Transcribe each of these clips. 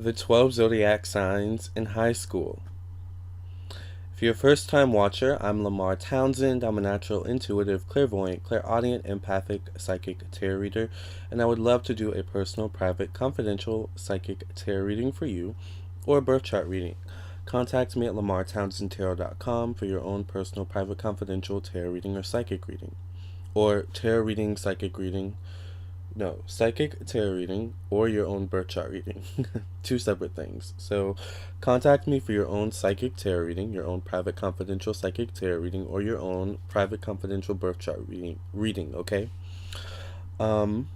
The 12 Zodiac Signs in High School. If you're a first time watcher, I'm Lamar Townsend. I'm a natural intuitive, clairvoyant, clairaudient, empathic, psychic tarot reader, and I would love to do a personal, private, confidential psychic tarot reading for you or a birth chart reading. Contact me at lamartownsendtarot.com for your own personal, private, confidential tarot reading or psychic reading. Or tarot reading, psychic reading. No, psychic tarot reading or your own birth chart reading. Two separate things. So contact me for your own psychic tarot reading, your own private confidential psychic tarot reading, or your own private confidential birth chart reading, okay? Um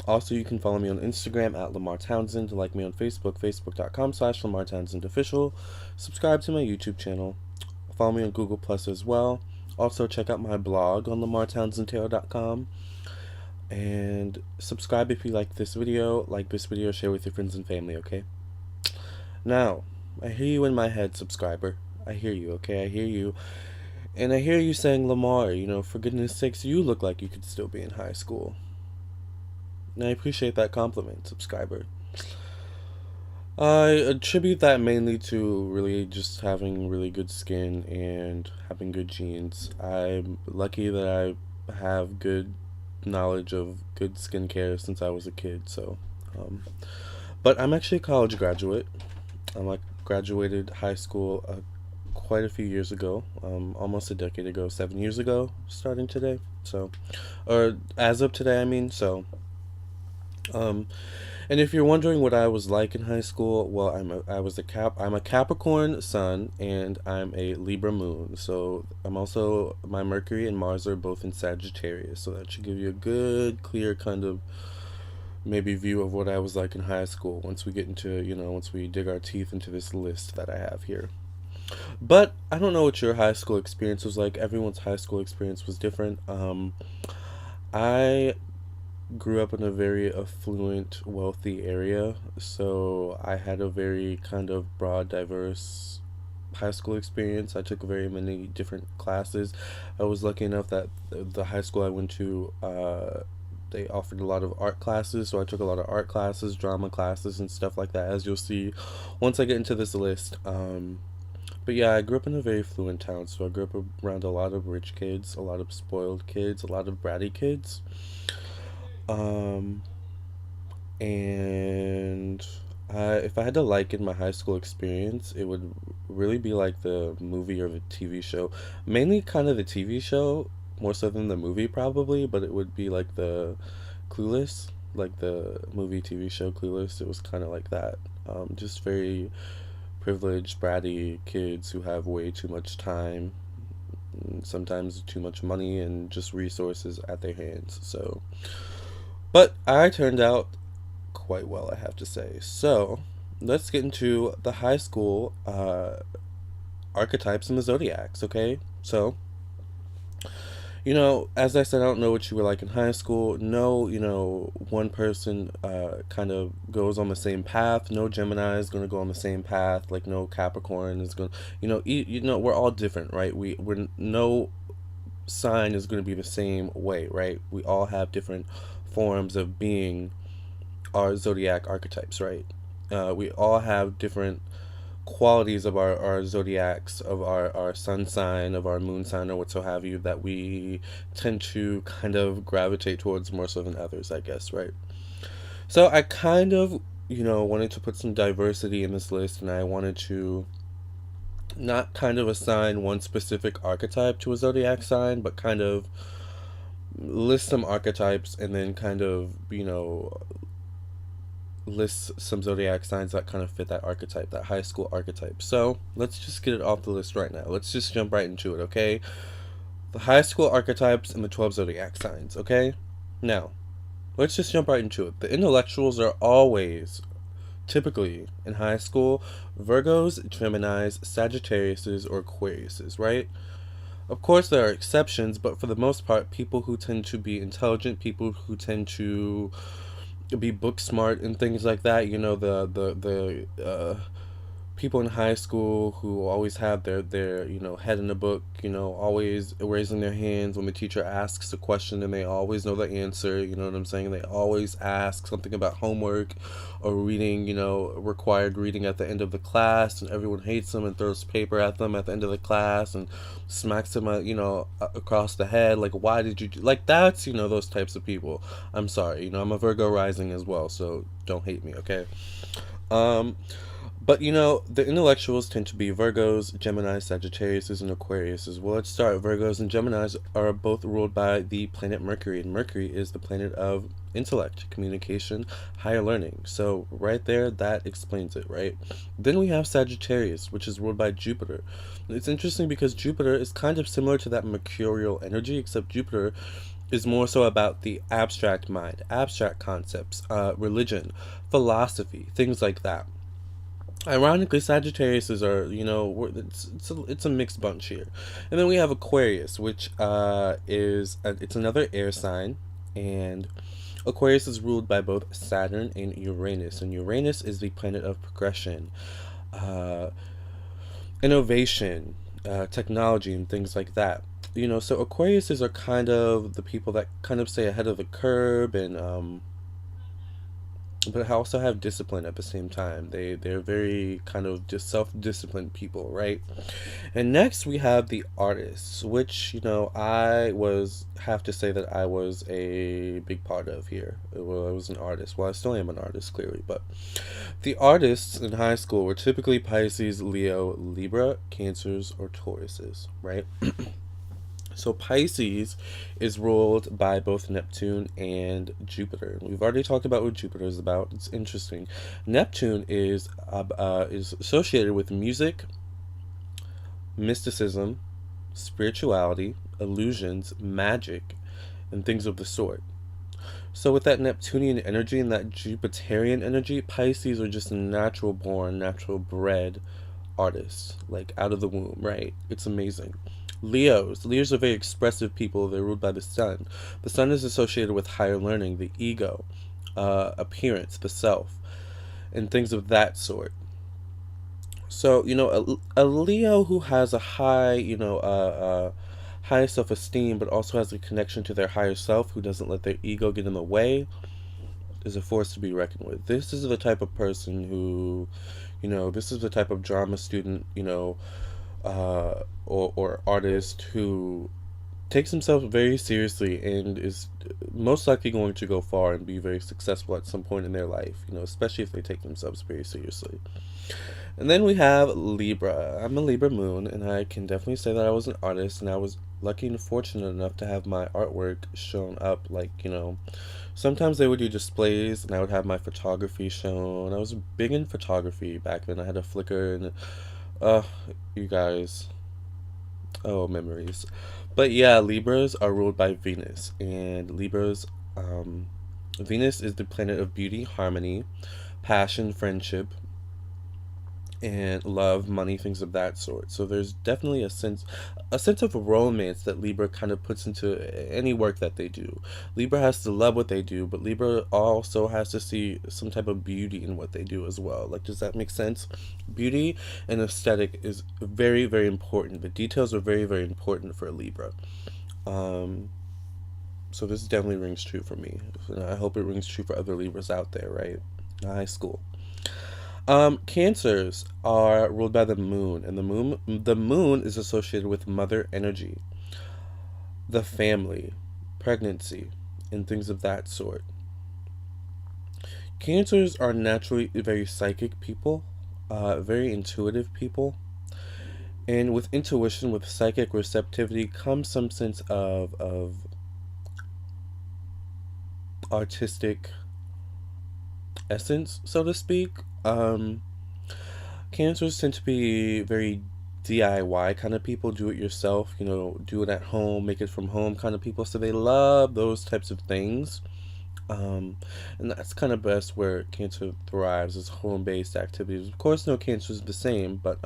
Also, you can follow me on Instagram at Lamar Townsend, like me on Facebook, facebook.com/Lamar Townsend Official. Subscribe to my YouTube channel. Follow me on Google Plus as well. Also, check out my blog on lamartownsendtarot.com. And subscribe if you like this video, share with your friends and family, okay? Now, I hear you in my head, subscriber. I hear you, okay? I hear you. And I hear you saying, Lamar, for goodness sakes, you look like you could still be in high school. And I appreciate that compliment, subscriber. I attribute that mainly to really just having really good skin and having good genes. I'm lucky that I have good knowledge of good skincare since I was a kid. But I'm actually a college graduate. I graduated high school quite a few years ago, almost a decade ago, 7 years ago, starting today. Or as of today, I mean. And if you're wondering what I was like in high school, well, I'm a Capricorn sun and I'm a Libra moon. So my Mercury and Mars are both in Sagittarius. So that should give you a good, clear kind of maybe view of what I was like in high school once we get into, once we dig our teeth into this list that I have here. But I don't know what your high school experience was like. Everyone's high school experience was different. I grew up in a very affluent, wealthy area, so I had a very kind of broad, diverse high school experience. I took very many different classes. I was lucky enough that the high school I went to, they offered a lot of art classes, so I took a lot of art classes, drama classes, and stuff like that, as you'll see once I get into this list. But yeah, I grew up in a very affluent town, so I grew up around a lot of rich kids, a lot of spoiled kids, a lot of bratty kids. And if I had to liken my high school experience, it would really be like the movie or the TV show. Mainly kind of the TV show, more so than the movie probably, but it would be like the Clueless, like the movie TV show Clueless. It was kind of like that. Just very privileged, bratty kids who have way too much time, sometimes too much money, and just resources at their hands. But I turned out quite well, I have to say. So, let's get into the high school archetypes and the Zodiacs, okay? So, as I said, I don't know what you were like in high school. No, one person kind of goes on the same path. No Gemini is going to go on the same path. Like, no Capricorn is going to, we're all different, right? We're no sign is going to be the same way, right? We all have different forms of being our zodiac archetypes, right? We all have different qualities of our zodiacs, of our sun sign, of our moon sign, or what so have you, that we tend to kind of gravitate towards more so than others, I guess, right? So I kind of, wanted to put some diversity in this list, and I wanted to not kind of assign one specific archetype to a zodiac sign, but kind of list some archetypes and then kind of, list some zodiac signs that kind of fit that archetype, that high school archetype. So let's just get it off the list right now. Let's just jump right into it, okay? The high school archetypes and the 12 zodiac signs, okay? Now, let's just jump right into it. The intellectuals are always, typically, in high school, Virgos, Geminis, Sagittariuses, or Aquariuses, right? Of course, there are exceptions, but for the most part, people who tend to be intelligent, people who tend to be book smart and things like that, people in high school who always have their head in the book, always raising their hands when the teacher asks a question and they always know the answer. You know what I'm saying? They always ask something about homework or reading, required reading at the end of the class, and everyone hates them and throws paper at them at the end of the class and smacks them across the head, like, why did you do, like, that's, those types of people. I'm sorry, I'm a Virgo rising as well, so don't hate me, okay? um but the intellectuals tend to be Virgos, Gemini, Sagittarius, and Aquarius. Well, let's start. Virgos and Geminis are both ruled by the planet Mercury, and Mercury is the planet of intellect, communication, higher learning. So right there, that explains it, right? Then we have Sagittarius, which is ruled by Jupiter. It's interesting because Jupiter is kind of similar to that mercurial energy, except Jupiter is more so about the abstract mind, abstract concepts, religion, philosophy, things like that. Ironically, Sagittariuses are, it's a mixed bunch here. And then we have Aquarius, which it's another air sign, and Aquarius is ruled by both Saturn and Uranus, and Uranus is the planet of progression, uh, innovation, technology, and things like that. So Aquariuses are kind of the people that kind of stay ahead of the curve, and but also have discipline at the same time. They're very kind of just self-disciplined people, right? And next we have the artists, which I have to say that I was a big part of here. Well, I was an artist. Well, I still am an artist, clearly, but the artists in high school were typically Pisces, Leo, Libra, Cancers, or Tauruses, right? So Pisces is ruled by both Neptune and Jupiter. We've already talked about what Jupiter is about. It's interesting. Neptune is associated with music, mysticism, spirituality, illusions, magic, and things of the sort. So with that Neptunian energy and that Jupiterian energy, Pisces are just natural born, natural bred artists, like out of the womb, right? It's amazing. Leos are very expressive people. They're ruled by the sun. The sun is associated with higher learning, the ego, appearance, the self, and things of that sort. So a Leo who has a high high self-esteem, but also has a connection to their higher self, who doesn't let their ego get in the way, is a force to be reckoned with. This is the type of person who, this is the type of drama student, or artist who takes himself very seriously and is most likely going to go far and be very successful at some point in their life, especially if they take themselves very seriously. And then we have Libra. I'm a Libra moon, and I can definitely say that I was an artist, and I was lucky and fortunate enough to have my artwork shown up. Like, sometimes they would do displays, and I would have my photography shown. I was big in photography back then. I had a Flickr, and you guys, oh, memories. But yeah, Libras are ruled by Venus, and Venus is the planet of beauty, harmony, passion, friendship, and love, money, things of that sort. So there's definitely a sense of romance that Libra kind of puts into any work that they do. Libra has to love what they do, but Libra also has to see some type of beauty in what they do as well. Like, does that make sense? Beauty and aesthetic is very, very important. The details are very, very important for a Libra. So this definitely rings true for me. And I hope it rings true for other Libras out there, right? High school. Cancers are ruled by the moon, and the moon is associated with mother energy, the family, pregnancy, and things of that sort. Cancers are naturally very psychic people, very intuitive people, and with intuition, with psychic receptivity, comes some sense of artistic essence, so to speak. Cancers tend to be very DIY kind of people, do it yourself, do it at home, make it from home kind of people. So they love those types of things. And that's kind of best where Cancer thrives, is home-based activities. Of course, no Cancer is the same, but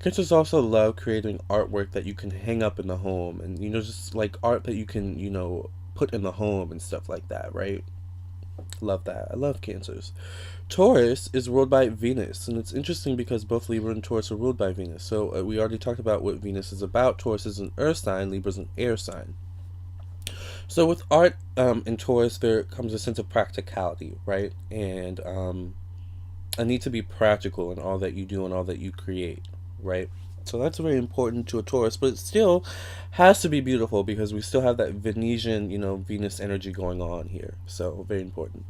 Cancers also love creating artwork that you can hang up in the home, and just like art that you can put in the home and stuff like that, right? Love that. I love Cancers. Taurus is ruled by Venus, and it's interesting because both Libra and Taurus are ruled by Venus. So we already talked about what Venus is about. Taurus is an earth sign, Libra is an air sign. So with art in Taurus, there comes a sense of practicality, right? And a need to be practical in all that you do and all that you create, right? So that's very important to a Taurus, but it still has to be beautiful because we still have that Venetian, Venus energy going on here. So very important.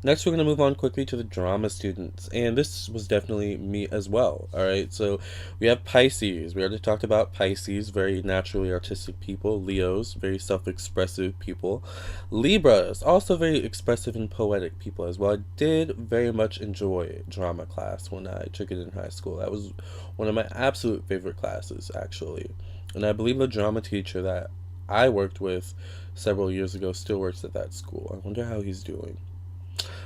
Next, we're going to move on quickly to the drama students. And this was definitely me as well. All right. So we have Pisces. We already talked about Pisces, very naturally artistic people. Leos, very self expressive people. Libras, also very expressive and poetic people as well. I did very much enjoy drama class when I took it in high school. That was one of my absolute favorite classes, actually. And I believe the drama teacher that I worked with several years ago still works at that school. I wonder how he's doing.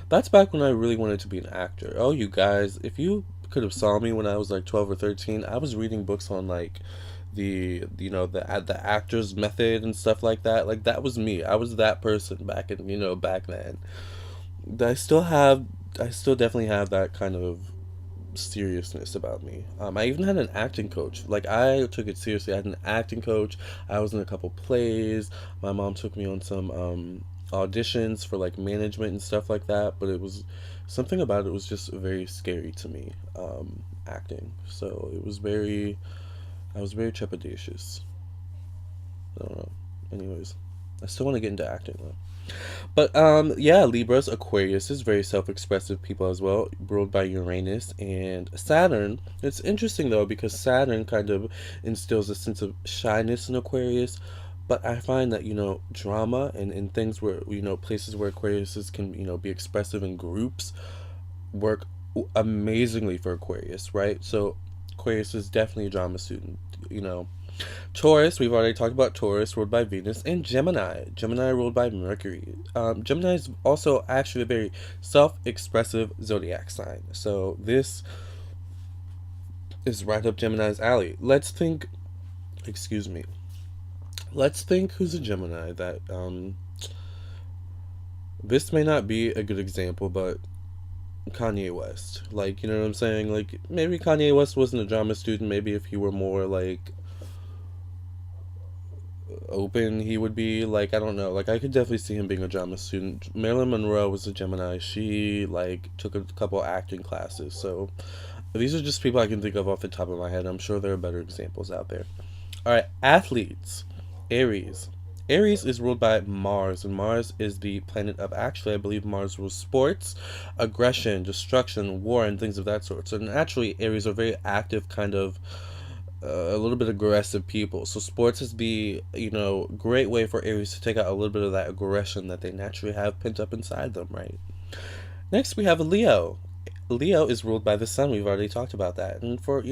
That's back when I really wanted to be an actor. Oh, you guys, if you could have saw me when I was like 12 or 13, I was reading books on like the actor's method and stuff like that. Like that was me. I was that person back then. I still have I still definitely have that kind of seriousness about me. I even had an acting coach. Like I took it seriously. I had an acting coach. I was in a couple plays. My mom took me on some auditions for like management and stuff like that. But it was something about it was just very scary to me. Acting. So it was very. I was very trepidatious. I don't know. Anyways, I still want to get into acting though. But yeah, Libras, Aquarius is very self-expressive people as well, ruled by Uranus and Saturn. It's interesting though because Saturn kind of instills a sense of shyness in Aquarius, but I find that drama and things where places where Aquariuses can be expressive in groups work amazingly for Aquarius, right? So Aquarius is definitely a drama student, you know. Taurus, we've already talked about Taurus, ruled by Venus, and Gemini. Gemini ruled by Mercury. Gemini is also actually a very self-expressive zodiac sign. So this is right up Gemini's alley. Excuse me. Let's think who's a Gemini that, this may not be a good example, but Kanye West. Like, you know what I'm saying? Like, maybe Kanye West wasn't a drama student. Maybe if he were more, like, open, he would be. Like, I don't know. Like, I could definitely see him being a drama student. Marilyn Monroe was a Gemini. She, like, took a couple acting classes. So, these are just people I can think of off the top of my head. I'm sure there are better examples out there. Alright, athletes. Aries. Aries is ruled by Mars, and Mars is the planet of, actually, I believe Mars rules sports, aggression, destruction, war, and things of that sort. So naturally, Aries are very active, kind of a little bit aggressive people. So sports is the great way for Aries to take out a little bit of that aggression that they naturally have pent up inside them, right? Next, we have Leo. Leo is ruled by the sun. We've already talked about that, and for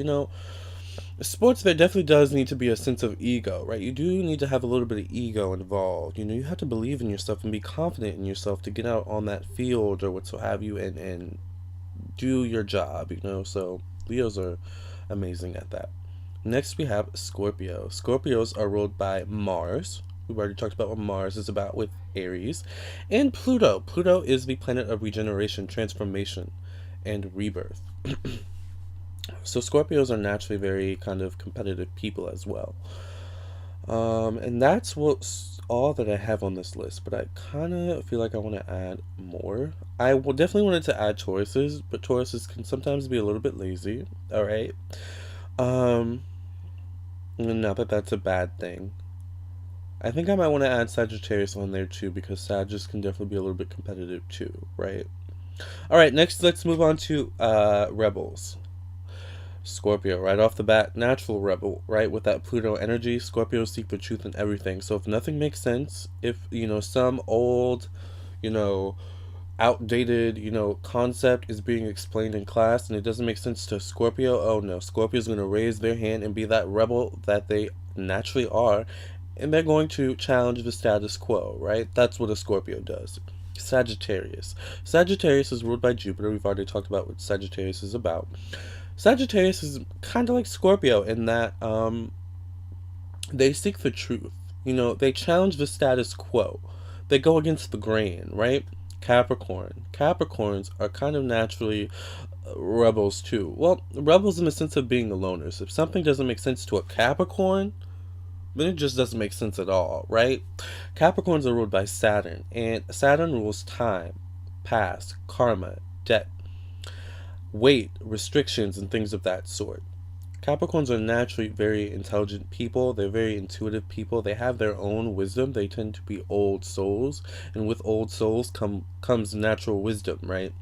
sports, there definitely does need to be a sense of ego, right? You do need to have a little bit of ego involved. You have to believe in yourself and be confident in yourself to get out on that field or what so have you and do your job, So Leos are amazing at that. Next, we have Scorpio. Scorpios are ruled by Mars. We've already talked about what Mars is about with Aries. And Pluto. Pluto is the planet of regeneration, transformation, and rebirth. So Scorpios are naturally very kind of competitive people as well. And that's what's all that I have on this list, but I kind of feel like I want to add more. I will definitely wanted to add Tauruses, but Tauruses can sometimes be a little bit lazy. All right. Not that that's a bad thing. I think I might want to add Sagittarius on there too, because Sagittarius can definitely be a little bit competitive too, right? All right, next let's move on to rebels. Scorpio, right off the bat, natural rebel, right? With that Pluto energy, Scorpios seek the truth in everything. So if nothing makes sense, if, some old, outdated, concept is being explained in class and it doesn't make sense to Scorpio, oh no, Scorpio's going to raise their hand and be that rebel that they naturally are, and they're going to challenge the status quo, right? That's what a Scorpio does. Sagittarius. Sagittarius is ruled by Jupiter. We've already talked about what Sagittarius is about. Sagittarius is kind of like Scorpio in that they seek the truth. They challenge the status quo. They go against the grain, right? Capricorn. Capricorns are kind of naturally rebels too. Well, rebels in the sense of being the loners. If something doesn't make sense to a Capricorn, then it just doesn't make sense at all, right? Capricorns are ruled by Saturn, and Saturn rules time, past, karma, debt, weight, restrictions, and things of that sort. Capricorns are naturally very intelligent people. They're very intuitive people. They have their own wisdom. They tend to be old souls, and with old souls comes natural wisdom, right?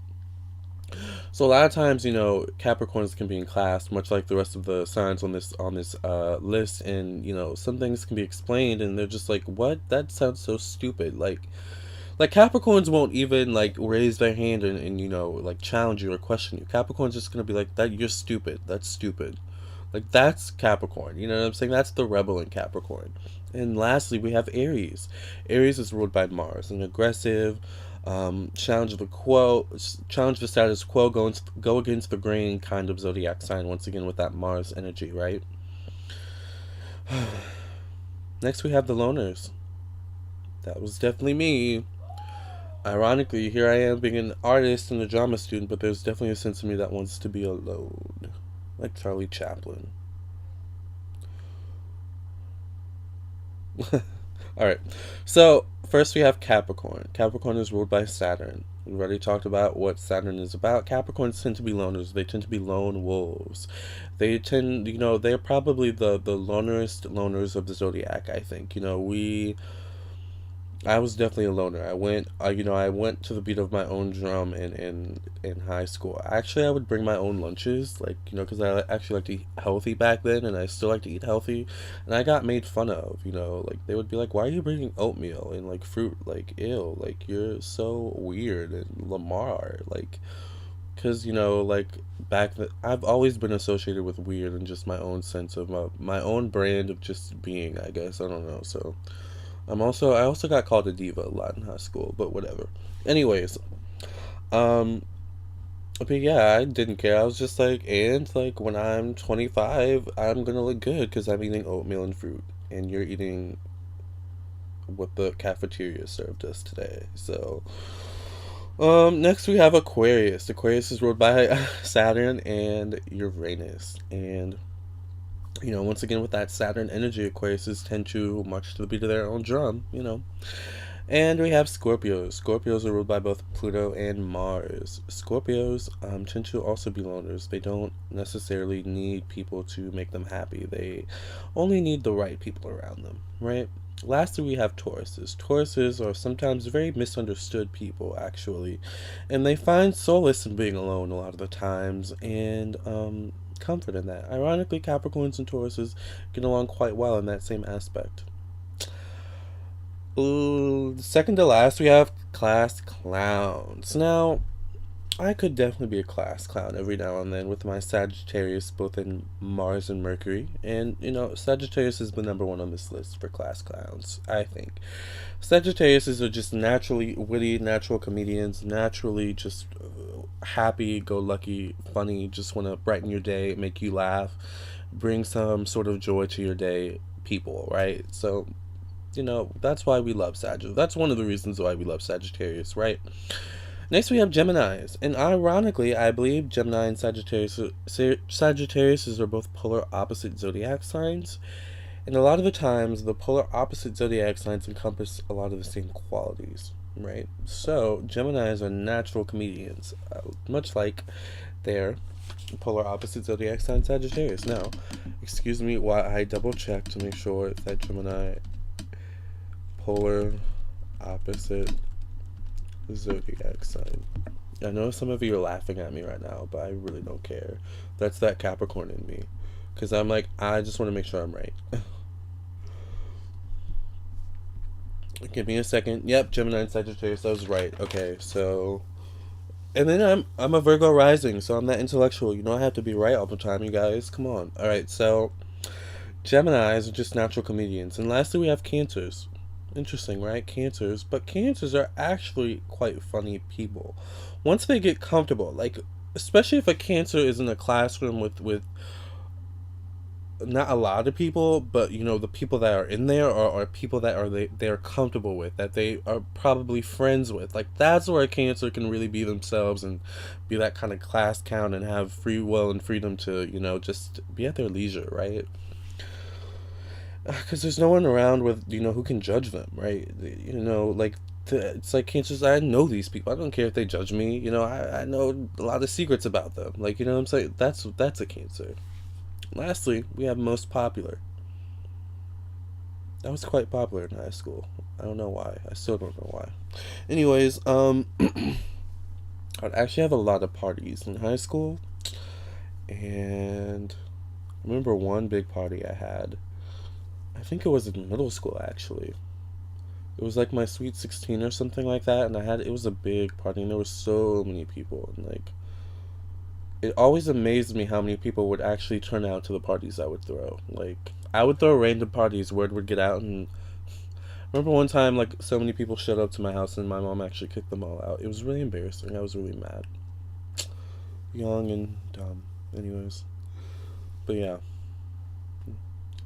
So a lot of times, Capricorns can be in class, much like the rest of the signs on this list, and some things can be explained, and they're just like, "What? That sounds so stupid." Like Capricorns won't even like raise their hand and like challenge you or question you. Capricorn's just gonna be like, "That you're stupid. That's stupid." Like that's Capricorn. You know what I'm saying? That's the rebel in Capricorn. And lastly, we have Aries. Aries is ruled by Mars, an aggressive, challenge the status quo, go against the grain kind of zodiac sign. Once again, with that Mars energy, right? Next, we have the loners. That was definitely me. Ironically, here I am being an artist and a drama student, but there's definitely a sense of me that wants to be alone, like Charlie Chaplin. Alright, so first we have Capricorn. Capricorn is ruled by Saturn. We've already talked about what Saturn is about. Capricorns tend to be loners. They tend to be lone wolves. They're probably the lonerest loners of the zodiac, I think. I was definitely a loner. I went to the beat of my own drum in high school. Actually, I would bring my own lunches, because I actually like to eat healthy back then, and I still like to eat healthy. And I got made fun of, they would be like, "Why are you bringing oatmeal and like fruit? Like, ew, like you're so weird." And Lamar, because I've always been associated with weird and just my own sense of my own brand of just being. I guess I don't know. So. I also got called a diva a lot in high school, but whatever. Anyways, but yeah, I didn't care. I was just like, and when I'm 25, I'm gonna look good because I'm eating oatmeal and fruit, and you're eating what the cafeteria served us today. So, next we have Aquarius. Aquarius is ruled by Saturn and Uranus, and once again, with that Saturn energy, Aquariuses tend to march to the beat of their own drum, And we have Scorpios. Scorpios are ruled by both Pluto and Mars. Scorpios tend to also be loners. They don't necessarily need people to make them happy. They only need the right people around them, right? Lastly, we have Tauruses. Tauruses are sometimes very misunderstood people, actually. And they find solace in being alone a lot of the times. And, comfort in that. Ironically, Capricorns and Tauruses get along quite well in that same aspect. Second to last, we have class clowns. Now, I could definitely be a class clown every now and then with my Sagittarius both in Mars and Mercury. And, Sagittarius is the number one on this list for class clowns, I think. Sagittariuses are just naturally witty, natural comedians, naturally just happy-go-lucky, funny, just want to brighten your day, make you laugh, bring some sort of joy to your day people, right? So, that's why we love Sagittarius. That's one of the reasons why we love Sagittarius, right? Next, we have Geminis. And ironically, I believe Gemini and Sagittarius are both polar opposite zodiac signs. And a lot of the times, the polar opposite zodiac signs encompass a lot of the same qualities, right? So, Geminis are natural comedians, much like their polar opposite zodiac sign Sagittarius. Now, excuse me while I double check to make sure that Gemini polar opposite zodiac sign. I know some of you are laughing at me right now, but I really don't care. That's that Capricorn in me. Because I'm like, I just want to make sure I'm right. Give me a second. Yep, Gemini and Sagittarius, I was right. Okay, so... And then I'm a Virgo rising, so I'm that intellectual. I have to be right all the time, you guys. Come on. Alright, so... Geminis are just natural comedians. And lastly, we have Cancers. Interesting, right? Cancers. But Cancers are actually quite funny people. Once they get comfortable, especially if a Cancer is in a classroom with not a lot of people, but you know, the people that are in there are people that they're comfortable with, that they are probably friends with. Like, that's where a Cancer can really be themselves and be that kind of class count and have free will and freedom to, you know, just be at their leisure, right? Because there's no one around with, you know, who can judge them, right? You know, like, it's like Cancers. I know these people. I don't care if they judge me. You know, I know a lot of secrets about them. Like, you know what I'm saying? That's a Cancer. Lastly, we have most popular. I was quite popular in high school. I don't know why. I still don't know why. Anyways, I'd actually have a lot of parties in high school, and I remember one big party I had. I think it was in middle school actually. It was like my sweet 16 or something like that, and it was a big party, and there were so many people, and like, it always amazed me how many people would actually turn out to the parties I would throw. Like, I would throw random parties, word would get out, and I remember one time, like, so many people showed up to my house, and my mom actually kicked them all out. It was really embarrassing. I was really mad. Young and dumb. Anyways. But yeah.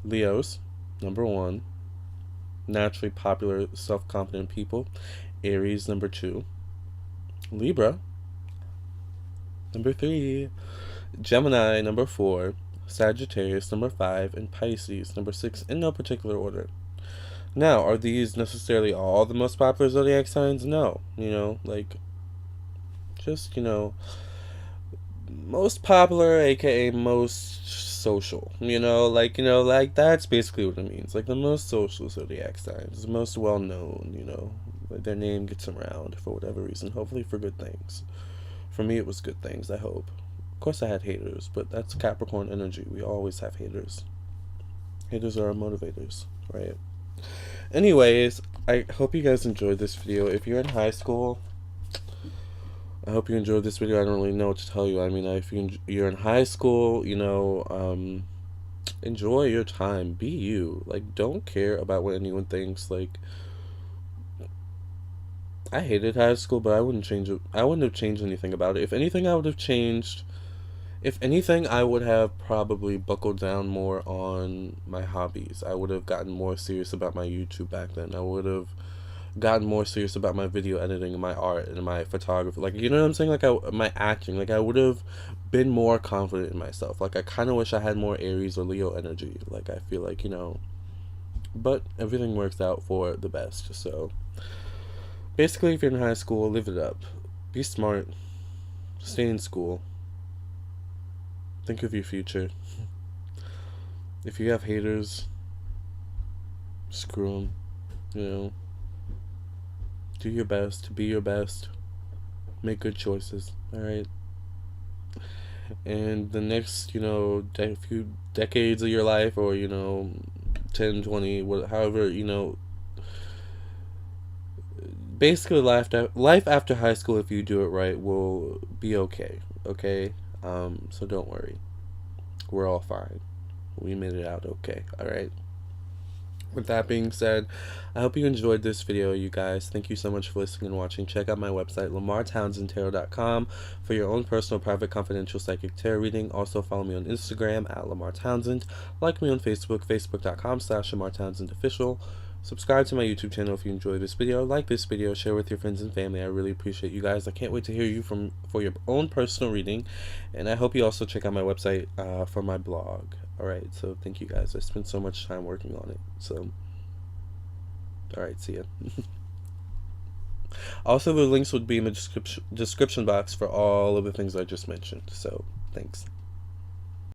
Leos, number 1. Naturally popular, self-confident people. Aries, number 2. Libra, number 3. Gemini, number 4. Sagittarius, number 5. And Pisces, number 6, in no particular order. Now, are these necessarily all the most popular zodiac signs? No. You know, like, just, you know, most popular, aka most social. You know, like that's basically what it means. Like, the most social zodiac signs, the most well known, you know, like, their name gets around for whatever reason, hopefully for good things. For me, it was good things, I hope. Of course, I had haters, but that's Capricorn energy. We always have haters. Haters are our motivators, right? Anyways, I hope you guys enjoyed this video. If you're in high school, I hope you enjoyed this video. I don't really know what to tell you. I mean, if you're in high school, you know, enjoy your time. Be you. Like, don't care about what anyone thinks. Like, I hated high school, but I wouldn't change it. I wouldn't have changed anything about it. If anything, I would have changed. If anything, I would have probably buckled down more on my hobbies. I would have gotten more serious about my YouTube back then. I would have gotten more serious about my video editing and my art and my photography. Like, you know what I'm saying? Like, my acting. Like, I would have been more confident in myself. Like, I kind of wish I had more Aries or Leo energy. Like, I feel like, you know, but everything works out for the best. So, basically, if you're in high school, live it up. Be smart. Stay in school. Think of your future. If you have haters, screw them. You know, do your best. Be your best. Make good choices. Alright? And the next, you know, few decades of your life, or, you know, 10, 20, however, you know, basically life after high school, if you do it right, will be okay. Okay? So don't worry. We're all fine. We made it out okay. Alright? With that being said, I hope you enjoyed this video, you guys. Thank you so much for listening and watching. Check out my website, LamarTownsendTarot.com, for your own personal, private, confidential psychic tarot reading. Also, follow me on Instagram at Lamar Townsend. Like me on Facebook, Facebook.com/LamarTownsendOfficial. Subscribe to my YouTube channel if you enjoyed this video. Like this video, share with your friends and family. I really appreciate you guys. I can't wait to hear you for your own personal reading. And I hope you also check out my website for my blog. Alright, so thank you guys. I spent so much time working on it. So, alright, see ya. Also, the links would be in the description box for all of the things I just mentioned. So, thanks.